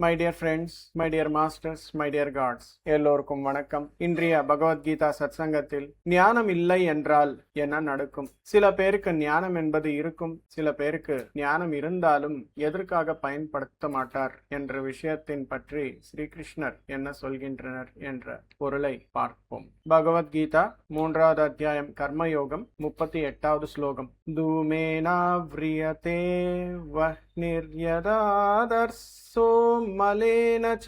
My dear friends, my dear masters, my dear gods, எல்லோருக்கும் வணக்கம். இன்றைய பகவத்கீதா சத்சங்கத்தில் ஞானம் இல்லை என்றால் என்ன நடக்கும்? சில பேருக்கு ஞானம் என்பது இருக்கும், சில பேருக்கு ஞானம் இருந்தாலும் எதற்காக பயன்படுத்த மாட்டார் என்ற விஷயத்தின் பற்றி ஸ்ரீகிருஷ்ணர் என்ன சொல்கின்றனர் என்ற பொருளை பார்ப்போம். பகவத்கீதா 3வது அத்தியாயம் கர்மயோகம் 38வது ஸ்லோகம். தூமேனா விரியதே வஹ்னிர்யதாதர்சோ மலேன ச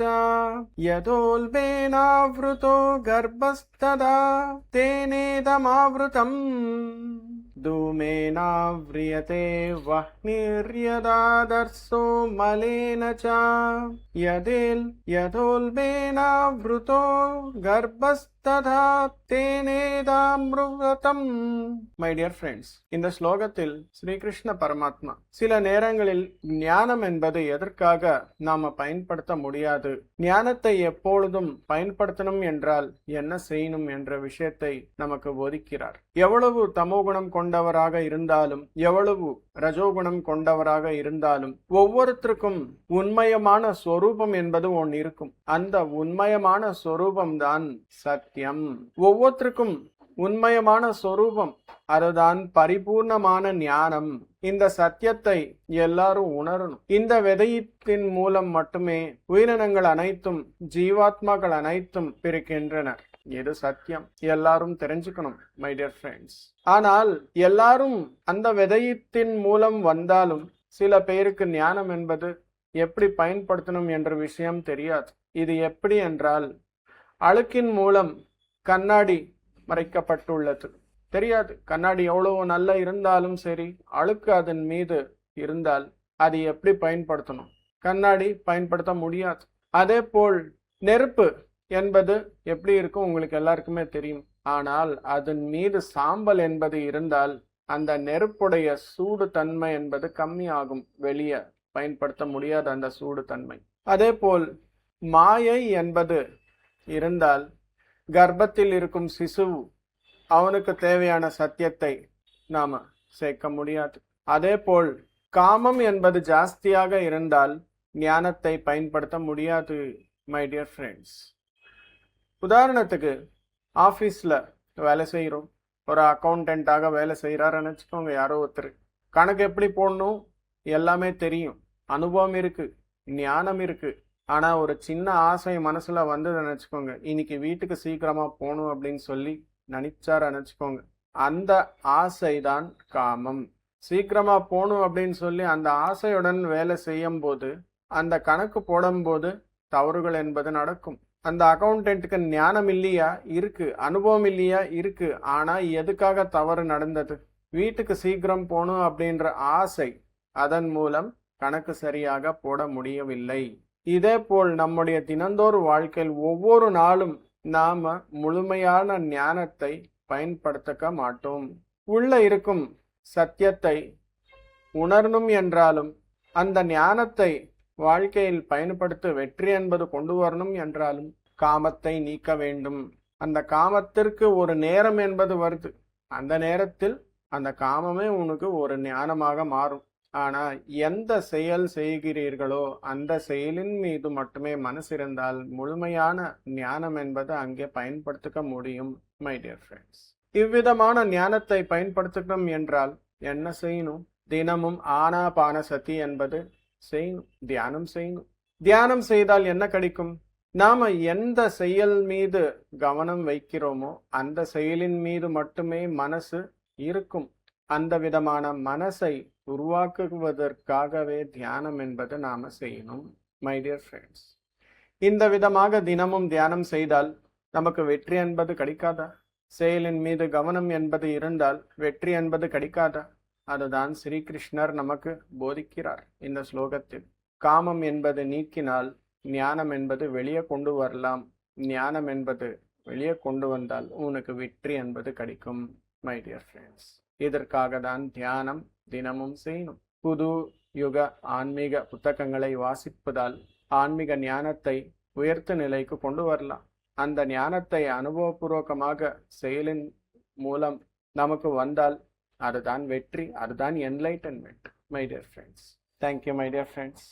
யதோல்பேனாவ்ருதோ கர்ப்பஸ்ததா தேனேதமாவ்ருதம். धूमेनाव्रियते वह्निर्यदादर्शो मलेन च यथोल्बेनावृतो गर्भस्तथा तेनेदामृतम्. My dear friends, இந்த ஸ்லோகத்தில் ஸ்ரீகிருஷ்ண பரமாத்மா சில நேரங்களில் ஞானம் என்பது எதற்காக நாம பயன்படுத்த முடியாது, ஞானத்தை எப்பொழுதும் பயன்படுத்தணும் என்றால் என்ன செய்யணும் என்ற விஷயத்தை நமக்கு போதிக்கிறார். எவ்வளவு தமோகுணம் கொண்டவராக இருந்தாலும், எவ்வளவு ரஜோகுணம் கொண்டவராக இருந்தாலும், ஒவ்வொருத்தருக்கும் உண்மையமான ஸ்வரூபம் என்பது ஒன்று இருக்கும். அந்த உண்மையமான ஸ்வரூபம் தான் சத்தியம். ஒவ்வொருத்தருக்கும் உண்மையமான ஸ்வரூபம், அதுதான் பரிபூர்ணமான ஞானம். இந்த சத்தியத்தை எல்லாரும் உணரணும். இந்த விதையத்தின் மூலம் மட்டுமே உயிரினங்கள் அனைத்தும், ஜீவாத்மாக்கள் அனைத்தும் பிறக்கின்றனர். இது சத்தியம், எல்லாரும் தெரிஞ்சுக்கணும் மை டியர் ஃப்ரெண்ட்ஸ். ஆனால் எல்லாரும் அந்த விதையத்தின் மூலம் வந்தாலும் சில பேருக்கு ஞானம் என்பது எப்படி பயன்படுத்தணும் என்ற விஷயம் தெரியாது. இது எப்படி என்றால், அழுக்கின் மூலம் கண்ணாடி மறைக்கப்பட்டுள்ளது, தெரியாது. கண்ணாடி எவ்வளவு நல்லா இருந்தாலும் சரி, அழுக்கு அதன் மீது இருந்தால் அது எப்படி பயன்படுத்தணும்? கண்ணாடி பயன்படுத்த முடியாது. அதே போல் நெருப்பு என்பது எப்படி இருக்கும் உங்களுக்கு எல்லாருக்குமே தெரியும். ஆனால் அதன் மீது சாம்பல் என்பது இருந்தால் அந்த நெருப்புடைய சூடு தன்மை என்பது கம்மியாகும், வெளியே பயன்படுத்த முடியாது அந்த சூடு தன்மை. அதே போல் மாயை என்பது இருந்தால் கர்ப்பத்தில் இருக்கும் சிசு, அவனுக்கு தேவையான சத்தியத்தை நாம சேர்க்க முடியாது. அதே போல் காமம் என்பது ஜாஸ்தியாக இருந்தால் ஞானத்தை பயன்படுத்த முடியாது மை டியர் ஃப்ரெண்ட்ஸ். உதாரணத்துக்கு ஆஃபீஸில் வேலை செய்கிறோம், ஒரு அக்கௌண்டண்ட்டாக வேலை செய்கிறாருன்னு வச்சுக்கோங்க. யாரோ ஒருத்தர் கணக்கு எப்படி போடணும் எல்லாமே தெரியும், அனுபவம் இருக்குது, ஞானம் இருக்குது. ஆனால் ஒரு சின்ன ஆசை மனசில் வந்து நினச்சிக்கோங்க, இன்னைக்கு வீட்டுக்கு சீக்கிரமாக போகணும் அப்படின்னு சொல்லி நினைச்சார் நினச்சிக்கோங்க. அந்த ஆசை தான் காமம். சீக்கிரமாக போகணும் அப்படின்னு சொல்லி அந்த ஆசையுடன் வேலை செய்யும் போது, அந்த கணக்கு போடும்போது தவறுகள் என்பது நடக்கும். அந்த அக்கௌண்டண்ட்டுக்கு ஞானம் இல்லையா? இருக்கு. அனுபவம் இல்லையா? இருக்கு. ஆனால் எதுக்காக தவறு நடந்தது? வீட்டுக்கு சீக்கிரம் போகணும் அப்படின்ற ஆசை, அதன் மூலம் கணக்கு சரியாக போட முடியவில்லை. இதே போல் நம்முடைய தினந்தோறும் வாழ்க்கையில் ஒவ்வொரு நாளும் நாம முழுமையான ஞானத்தை பயன்படுத்த மாட்டோம். உள்ள இருக்கும் சத்தியத்தை உணரணும் என்றாலும், அந்த ஞானத்தை வாழ்க்கையில் பயன்படுத்த வெற்றி என்பது கொண்டு வரணும் என்றாலும் காமத்தை நீக்க வேண்டும். அந்த காமத்திற்கு ஒரு நேரம் என்பது வருது. அந்த நேரத்தில் அந்த காமமே உனக்கு ஒரு ஞானமாக மாறும். ஆனால் எந்த செயல் செய்கிறீர்களோ அந்த செயலின் மீது மட்டுமே மனசு இருந்தால் முழுமையான ஞானம் என்பது அங்கே பயன்படுத்த முடியும் மை டியர் ஃப்ரெண்ட்ஸ். இவ்விதமான ஞானத்தை பயன்படுத்தணும் என்றால் என்ன செய்யணும்? தினமும் ஆனாபான சதி என்பது செய்யணும், தியானம் செய்யணும். தியானம் செய்தால் என்ன கிடைக்கும்? நாம எந்த செயல் மீது கவனம் வைக்கிறோமோ அந்த செயலின் மீது மட்டுமே மனசு இருக்கும். அந்த விதமான மனசை உருவாக்குவதற்காகவே தியானம் என்பது நாம செய்யணும் மை டியர் ஃப்ரெண்ட்ஸ். இந்த விதமாக தினமும் தியானம் செய்தால் நமக்கு வெற்றி என்பது கிடைக்காதா? செயலின் மீது கவனம் என்பது இருந்தால் வெற்றி என்பது கிடைக்காதா? அதுதான் ஸ்ரீகிருஷ்ணர் நமக்கு போதிக்கிறார் இந்த ஸ்லோகத்தில். காமம் என்பது நீக்கினால் ஞானம் என்பது வெளியே கொண்டு வரலாம். ஞானம் என்பது வெளியே கொண்டு வந்தால் உனக்கு வெற்றி என்பது கிடைக்கும் மை டியர் ஃப்ரெண்ட்ஸ். இதற்காக தான் தியானம் தினமும் செய்யணும். புது யுக ஆன்மீக புத்தகங்களை வாசிப்பதால் ஆன்மீக ஞானத்தை உயர்த்த நிலைக்கு கொண்டு வரலாம். அந்த ஞானத்தை அனுபவபூர்வகமாக செயலின் மூலம் நமக்கு வந்தால் அதுதான் வெற்றி, அதுதான் enlightenment my dear friends. Thank you my dear friends.